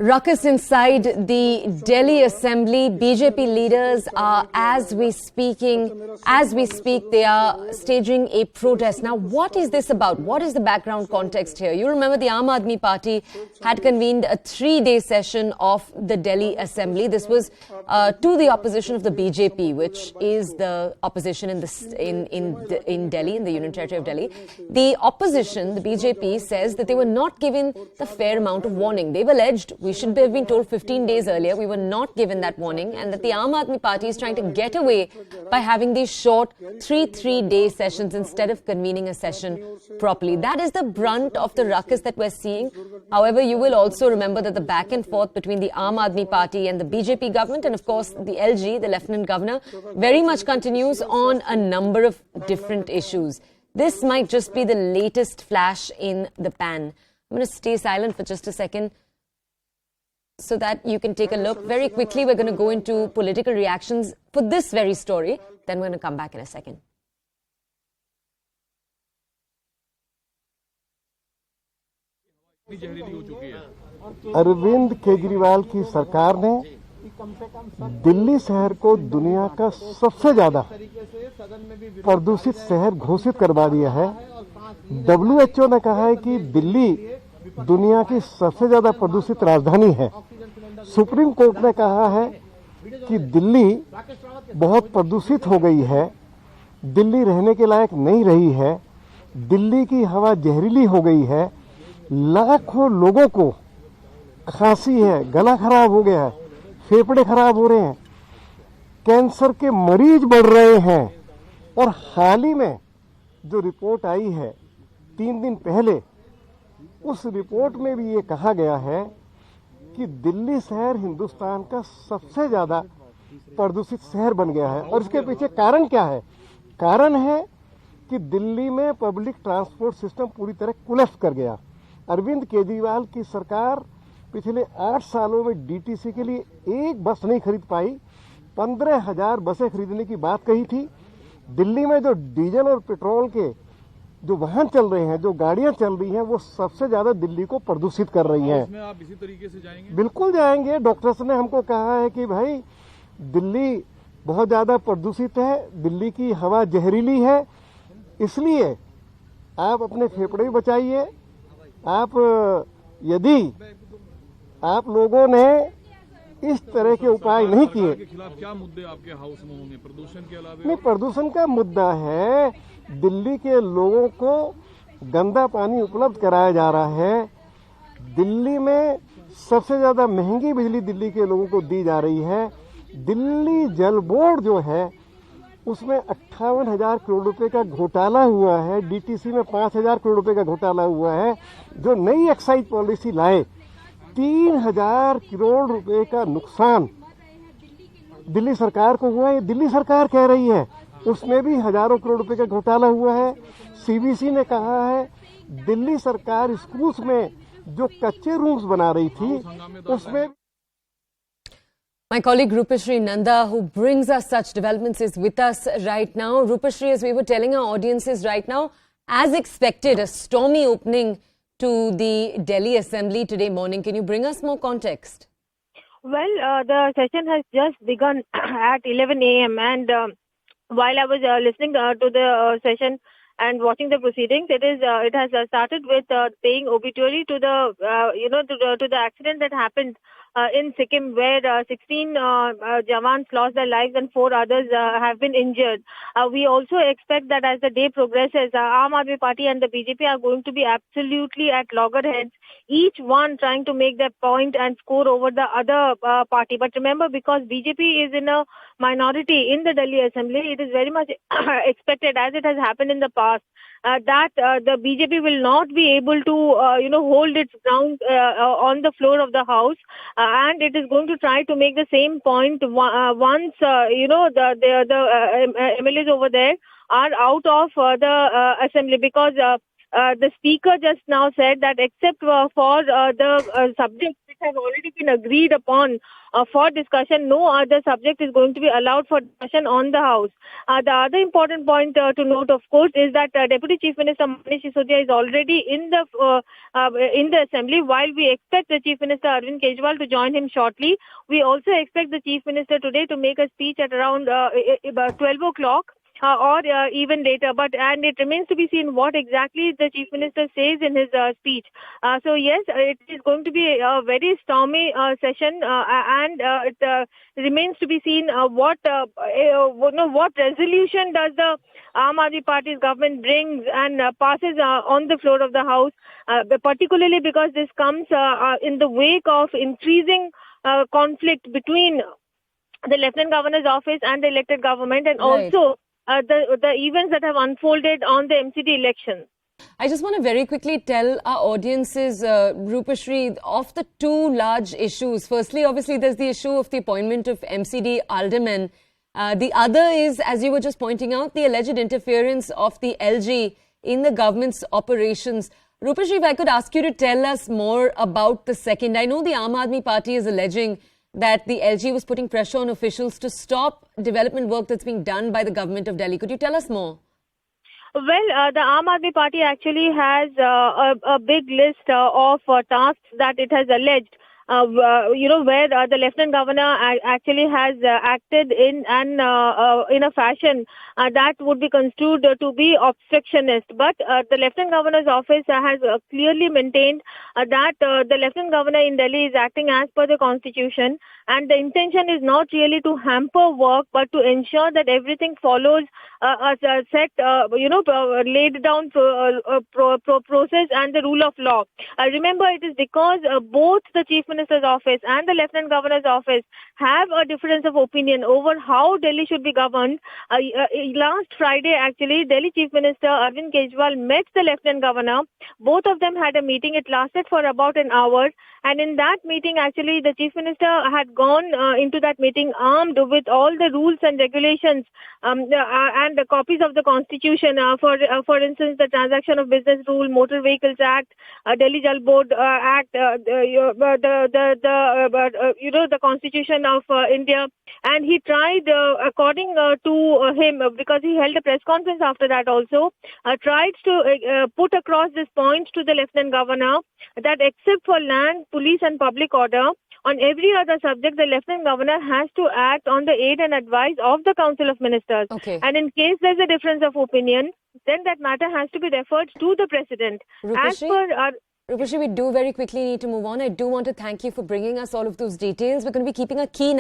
Ruckus inside the Delhi Assembly. BJP leaders are, as we speak, they are staging a protest. Now, what is this about? What is the background context here? You remember the Aam Aadmi Party had convened a 3-day session of the Delhi Assembly. This was to the opposition of the BJP, which is the opposition in Delhi, in the Union Territory of Delhi. The opposition, the BJP, says that they were not given the fair amount of warning. They've alleged we should have been told 15 days earlier. We were not given that warning, and that the Aam Aadmi Party is trying to get away by having these short 3-day sessions instead of convening a session properly. That is the brunt of the ruckus that we're seeing. However, you will also remember that the back and forth between the Aam Aadmi Party and the BJP government, and of course the LG, the Lieutenant Governor, very much continues on a number of different issues. This might just be the latest flash in the pan. I'm going to stay silent for just a second so that you can take a look. Very quickly, we're going to go into political reactions for this very story. Then we're going to come back in a second. Arvind Kejriwal की सरकार ने दिल्ली शहर को दुनिया का सबसे ज्यादा प्रदूषित शहर घोषित करवा दिया है। WHO ने कहा है कि दिल्ली दुनिया की सबसे ज्यादा प्रदूषित राजधानी है। सुप्रीम कोर्ट ने कहा है कि दिल्ली बहुत प्रदूषित हो गई है, दिल्ली रहने के लायक नहीं रही है, दिल्ली की हवा जहरीली हो गई है, लाखों लोगों को खांसी है, गला खराब हो गया है, फेफड़े खराब हो रहे हैं, कैंसर के मरीज बढ़ रहे हैं। और हाल ही में जो रिपोर्ट आई है 3 दिन पहले, उस रिपोर्ट में भी ये कहा गया है कि दिल्ली शहर हिंदुस्तान का सबसे ज्यादा प्रदूषित शहर बन गया है। और इसके पीछे कारण क्या है? कारण है कि दिल्ली में पब्लिक ट्रांसपोर्ट सिस्टम पूरी तरह कोलैप्स कर गया। अरविंद केजरीवाल की सरकार पिछले 8 सालों में डीटीसी के लिए एक बस नहीं खरीद पाई। 15,000 बसें खरीदने की बात कही थी। दिल्ली में जो डीजल और पेट्रोल के जो वाहन चल रहे हैं, जो गाड़ियां चल रही हैं, वो सबसे ज्यादा दिल्ली को प्रदूषित कर रही हैं। इसमें आप इसी तरीके से जाएंगे? बिल्कुल जाएंगे। डॉक्टर्स ने हमको कहा है कि भाई दिल्ली बहुत ज्यादा प्रदूषित है, दिल्ली की हवा जहरीली है, इसलिए आप अपने फेफड़े भी बचाइए। आप यदि आप लोगों ने इस तरह के उपाय नहीं किए। के खिलाफ क्या मुद्दे आपके हाउस में होंगे प्रदूषण के अलावा? नहीं, प्रदूषण का मुद्दा है, दिल्ली के लोगों को गंदा पानी उपलब्ध कराया जा रहा है। दिल्ली में सबसे ज्यादा महंगी बिजली दिल्ली के लोगों को दी जा रही है। दिल्ली जल बोर्ड जो है उसमें 58,000 करोड़ रुपए का घोटाला हुआ है। डीटीसी में 5,000 करोड़ रुपए का घोटाला हुआ है। जो नई एक्साइज पॉलिसी लाए, 3,000 करोड़ रुपए का नुकसान दिल्ली सरकार को हुआ है। ये दिल्ली सरकार कह रही है, उसमें भी हजारों करोड़ रुपए का घोटाला हुआ है। सीबीसी ने कहा है दिल्ली सरकार स्कूल्स में जो कच्चे रूम्स बना रही थी उसमें। My colleague Rupashri Nanda, who brings us such developments, is with us right now. Rupashri, as we were telling our audiences right now, as expected, a stormy opening to the Delhi Assembly today morning. Can you bring us more context? Well, the session has just begun at 11 a.m. and while I was listening to the session and watching the proceedings, it has started with paying obituary to the to the accident that happened in Sikkim, where 16 Jawans lost their lives and 4 others have been injured. We also expect that as the day progresses, Aam Aadmi Party and the BJP are going to be absolutely at loggerheads, each one trying to make their point and score over the other party. But remember, because BJP is in a minority in the Delhi Assembly, it is very much expected, as it has happened in the past, that the BJP will not be able to, hold its ground on the floor of the House, and it is going to try to make the same point once, the MLAs over there are out of the Assembly, because the Speaker just now said that except for the subjects which have already been agreed upon for discussion. No other subject is going to be allowed for discussion on the House. The other important point to note, of course, is that Deputy Chief Minister Manish Sisodia is already in the Assembly. While we expect the Chief Minister Arvind Kejriwal to join him shortly, we also expect the Chief Minister today to make a speech at around 12 o'clock. Or even later, and it remains to be seen what exactly the Chief Minister says in his speech. So yes, it is going to be a very stormy session, and it remains to be seen what resolution does the Aam Aadmi Party's government brings and passes on the floor of the House, particularly because this comes in the wake of increasing conflict between the Lieutenant Governor's office and the elected government, and Right. also the events that have unfolded on the MCD election. I just want to very quickly tell our audiences, Rupashri, of the two large issues. Firstly, obviously, there's the issue of the appointment of MCD aldermen. The other is, as you were just pointing out, the alleged interference of the LG in the government's operations. Rupashri, if I could ask you to tell us more about the second. I know the Aam Aadmi Party is alleging that the LG was putting pressure on officials to stop development work that's being done by the government of Delhi. Could you tell us more? Well, the Aam Aadmi Party actually has a big list of tasks that it has alleged. Where the Lieutenant Governor actually has acted in a fashion that would be construed to be obstructionist. But the Lieutenant Governor's office has clearly maintained that the Lieutenant Governor in Delhi is acting as per the Constitution, and the intention is not really to hamper work, but to ensure that everything follows a set, laid down process and the rule of law. Remember, it is because both the Chief Minister's office and the Lieutenant Governor's office have a difference of opinion over how Delhi should be governed. Last Friday, actually, Delhi Chief Minister Arvind Kejriwal met the Lieutenant Governor. Both of them had a meeting. It lasted for about an hour. And in that meeting, actually, the Chief Minister had gone into that meeting armed with all the rules and regulations and the copies of the Constitution. For instance, the Transaction of Business Rule, Motor Vehicles Act, Delhi Jal Board Act, the Constitution of India. And he tried, according to him, because he held a press conference after that also, tried to put across this point to the Lieutenant Governor that except for land, police and public order, on every other subject, the Lieutenant Governor has to act on the aid and advice of the Council of Ministers. Okay. And in case there's a difference of opinion, then that matter has to be referred to the President. Rupashri, we do very quickly need to move on. I do want to thank you for bringing us all of those details. We're going to be keeping a keen